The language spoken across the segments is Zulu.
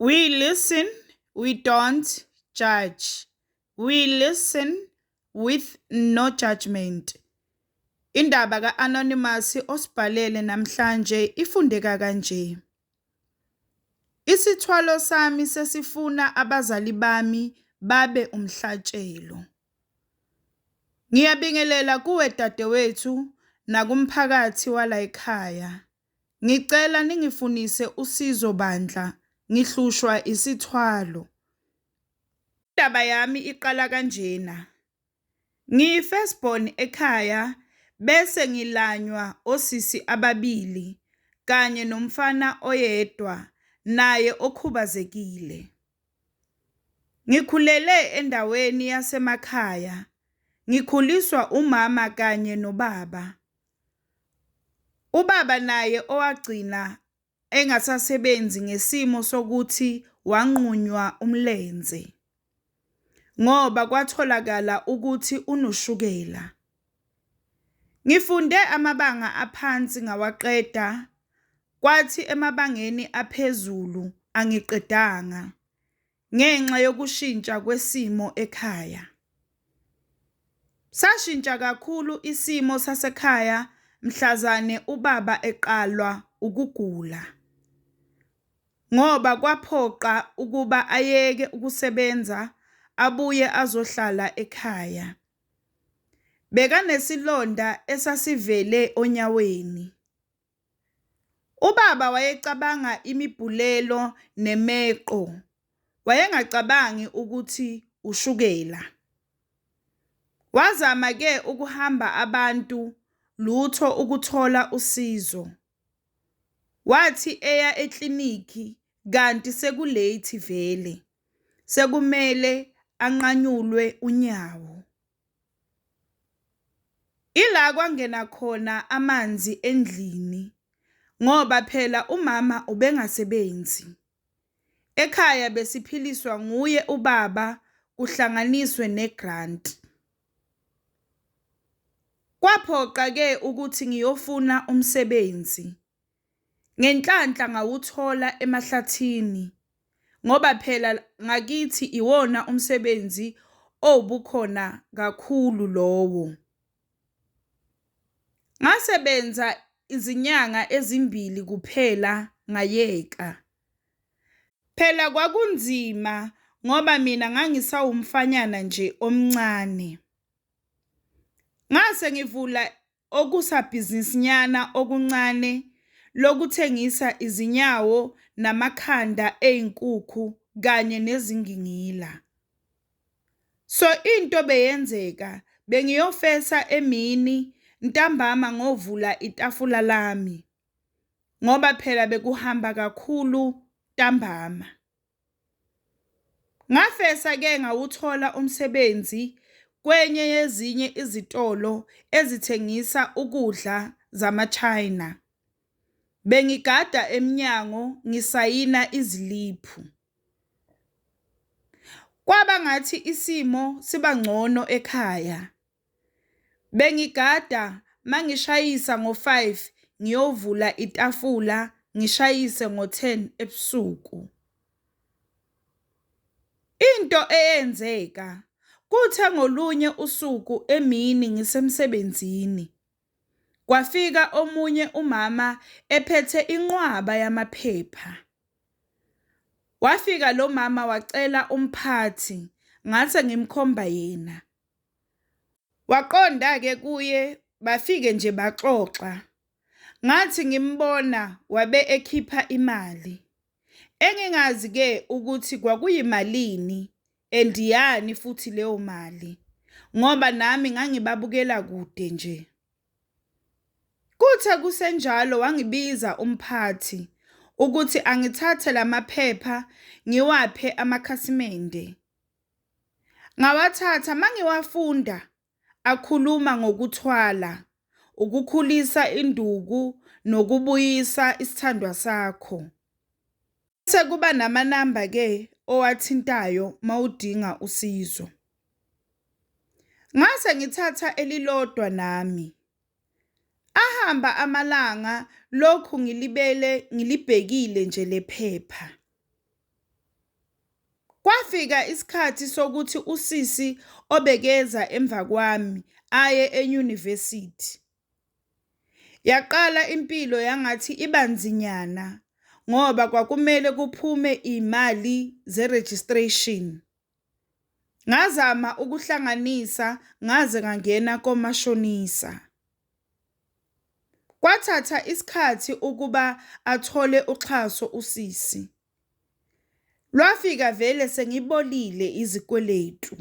We listen, we don't judge. We listen with no judgment. Indaba ka-Anonymous osibhalele namhlanje ifundeka kanje. Isithwalo sami sesifuna abazali bami babe umhlatshelo. Ngiyabingelela kuwe dadewethu nakumphakathi wala ekhaya. Ngicela ningifunise usizo bandla, ngihlushwa isithwalo. Indaba yami iqala kanjena. Ngiyi-firstborn ekhaya bese ngilanywa osisi ababili kanye nomfana oyedwa naye okhubazekile. Ngikhulele endaweni yasemakhaya. Ngikhuliswa umama kanye nobaba. Ubaba naye owagcina engasasebenzi ngesimo sokuthi wanqunywa umlenze ngoba kwatholakala ukuthi unoshukela. Ngifunde amabanga aphansi ngawaqeda, kwathi emabangeni aphezulu angiqedanga ngenxa yokushintsha kwesimo ekhaya. Sashintsha kakhulu isimo sasekhaya mhlazane ubaba eqalwa ukugula. Ngoba kwaphoqa ukuba ayeke ukusebenza abuye azohlala ekhaya. Bekanesilonda esasivele onyaweni. Ubaba wayecabanga imibhulelo nemeqo. Wayengacabangi ukuthi ushukela. Wazama ke ukuhamba abantu lutho ukuthola usizo. Wathi eya ekliniki kanti sekulate vele. Sekumele anqanyulwe unyawo. Ila kwangena khona amanzi endlini ngoba phela umama ubengasebenzi. Ekhaya besiphiliswa nguye ubaba kuhlanganiswe negrant. Kwaphoqa ke ukuthi ngiyofuna umsebenzi. Ngenhlanhla ngawuthola emahlathini ngoba phela ngakithi iwona umsebenzi obukhona kakhulu lowo. Ngasebenza izinyanga ezimbili kuphela ngayeka. Phela kwakunzima ngoba mina ngangisawumfanyana nje omncane. Ngase ngivula okusabhizinisinyana okuncane lokuthengisa izinyawo namakhanda einkukhu kanye nezingingila. So into beyenzeka bengiyofesa emini ntambama ngovula itafula lami ngoba phela bekuhamba kakhulu ntambama. Ngafesa ke ngawuthola umsebenzi kwenye yezinye izitolo ezithengisa ukudla zama-China. Bengigada eminyango ngisayina iziliphu. Kwaba ngathi isimo siba ngcono ekhaya. Bengigada mangishayisa ngo-5 ngiyovula itafula ngishayise ngo-10 ebusuku. Into eyenzeka kuthe ngolunye usuku emini ngisemsebenzini. Kwafika omunye umama ephethe inqwaba yamaphepha. Wafika lo mama wacela umphathi ngase ngimkhomba yena. Waqonda ke kuye bafike nje baxoxa. Ngathi ngimbona wabe ekhipha imali. Engingazi ke ukuthi kwakuyimalini endiyani futhi leyo mali ngoba nami ngangibabukela kude nje. Kuthe kusenjalo wangibiza umphathi ukuthi angithathe lamaphepha ngiwaphe amakhasimende. Ngawathatha mangiwafunda akhuluma ngokuthwala, ukukhulisa induku nokubuyisa isithandwa sakho. Sekuba namanamba ke owathintayo mawudinga usizo. Ngase ngithatha elilodwa nami. Ahamba amalanga lokhu ngilibhekile nje lephepha. Kwafika isikhathi sokuthi usisi obekeza emva kwami aye enyunivesithi. Yaqala impilo yangathi ibanzinyana ngoba kwakumele kuphume imali ze-registration. Ngazama ukuhlanganisa ngaze ngangena komashonisa. Kwathatha isikhathi ukuba athole uxhaso usisi. Lwafika vele sengibolile izikweletu.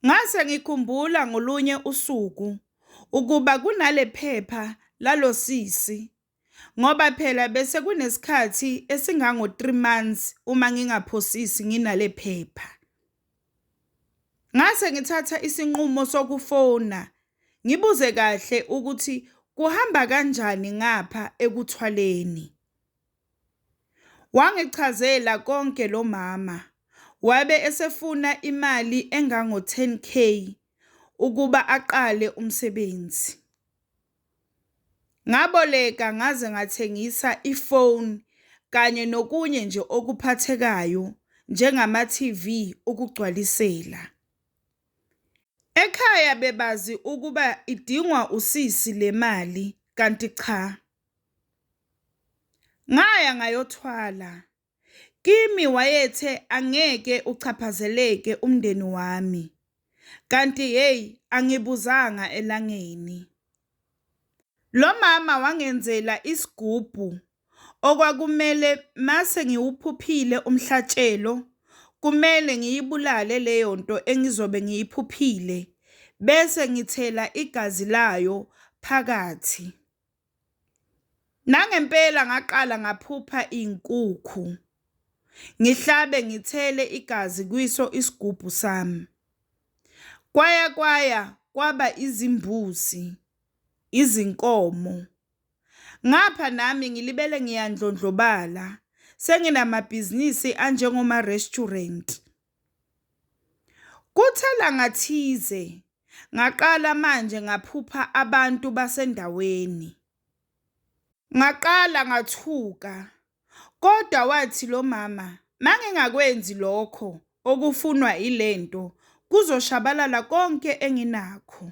Ngase ngikhumbula ngolunye usuku ukuba kunale phepha lalo sisi ngoba phela bese kunesikhathi esingango 3 months uma ngingaphosisi nginale phepha. Ngase ngithatha isinqumo sokufona ngibuze kahle ukuthi kuhamba kanjani ngapha ekuthwaleni. Wangichazela konke lo mama, wabe esefuna imali engango 10K ukuba aqale umsebenzi. Ngaboleka ngaze ngathengisa ifoni kanye nokunye nje okuphathekayo njengama-TV ukugcwalisela. Ekhaya bebazi ukuba idingwa usisi le mali kanti cha. Ngaya ngayothwala. Kimi wayethe angeke uchaphazeleke umndeni wami. Kanti hey angibuzanga elangeni. Lo mama wangenzela isigubhu okwakumele mase ngiwuphuphile umhlatshelo kumele ngiyibulale leyo nto engizobe ngiyiphuphile bese ngithela igazi layo phakathi. Nangempela ngaqala ngaphupha inkukhu. Ngihlabe ngithele igazi kuyiso isigubhu sami. Kwaya kwaba izimbuzi, izinkomo. Ngapha nami ngilibele ngiyandlondlobala. Senginamabhizinisi anjengoma restaurant. Kuthela ngathize ngaqala manje ngaphupha abantu basendaweni. Ngaqala ngathuka. Kodwa wathi lo mama, mangingakwenzi lokho okufunwa ilento kuzoshabalala konke enginakho.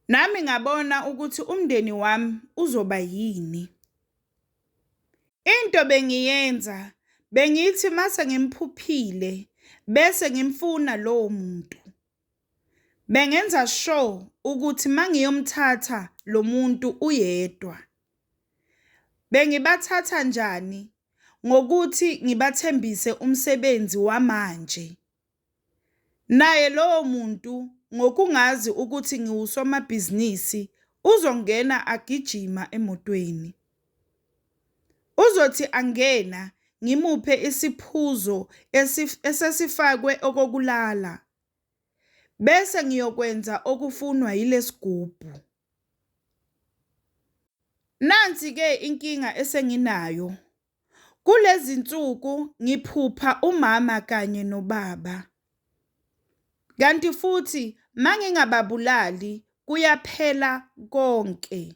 Nami ngabona ukuthi umndeni wami uzoba yini. Into bengiyenza bengithi mase ngimphuphile bese ngimfuna lowo muntu. Bengenza sure ukuthi mangiyomthatha lo muntu uyedwa. Bengibathatha njani? Ngokuthi ngibathembise umsebenzi wamanje. Naye lowo muntu ngokungazi ukuthi ngiwusomabhizinisi uzongena agijima emotweni. Uzothi angena ngimuphe isiphuzo esesifakwe okokulala. Bese ngiyokwenza okufunwa yilesigubhu. Nansi ke inkinga esenginayo. Kulezi insuku ngiphupha umama kanye nobaba. Kanti futhi mangingababulali kuyaphela konke.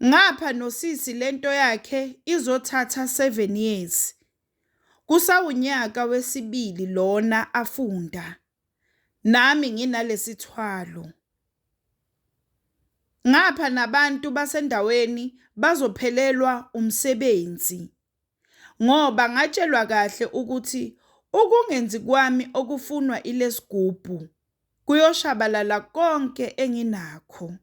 Ngapha nosisi lento yakhe izothatha 7 years. Kusawunyaka wesibili lona afunda. Nami nginalesithwalo. Ngapha nabantu basendaweni bazophelelwa umsebenzi. Ngoba ngatshelwa kahle ukuthi ukungenzi kwami okufunwa ilesigubhu kuyoshabalala konke enginakho.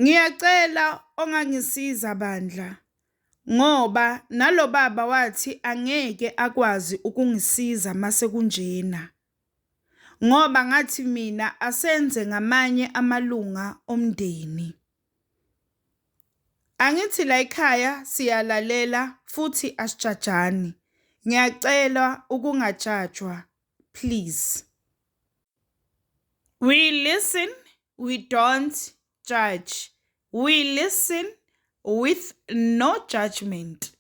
Ngiyacela ongangisiza bandla ngoba nalo baba wathi angeke akwazi ukungisiza mase kunjena. Ngoba ngathi mina asenze ngamanye amalunga omndeni. Angithi la ekhaya siyalalela futhi asijajani. Ngiyacela ukungajajwa, please. We listen, we don't judge. We listen with no judgment.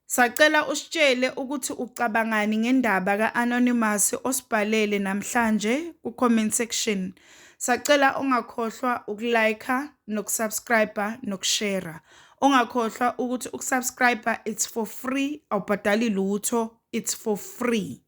Sacela usitshele ukuthi ucabangani ngendaba ka-Anonymous osibhalele namhlanje ku-comment section. Sacela ungakhohlwa ukulike, nokusubscribe, nokushare. Ungakhohlwa ukuthi ukusubscribe, it's for free, awubhadali lutho, it's for free.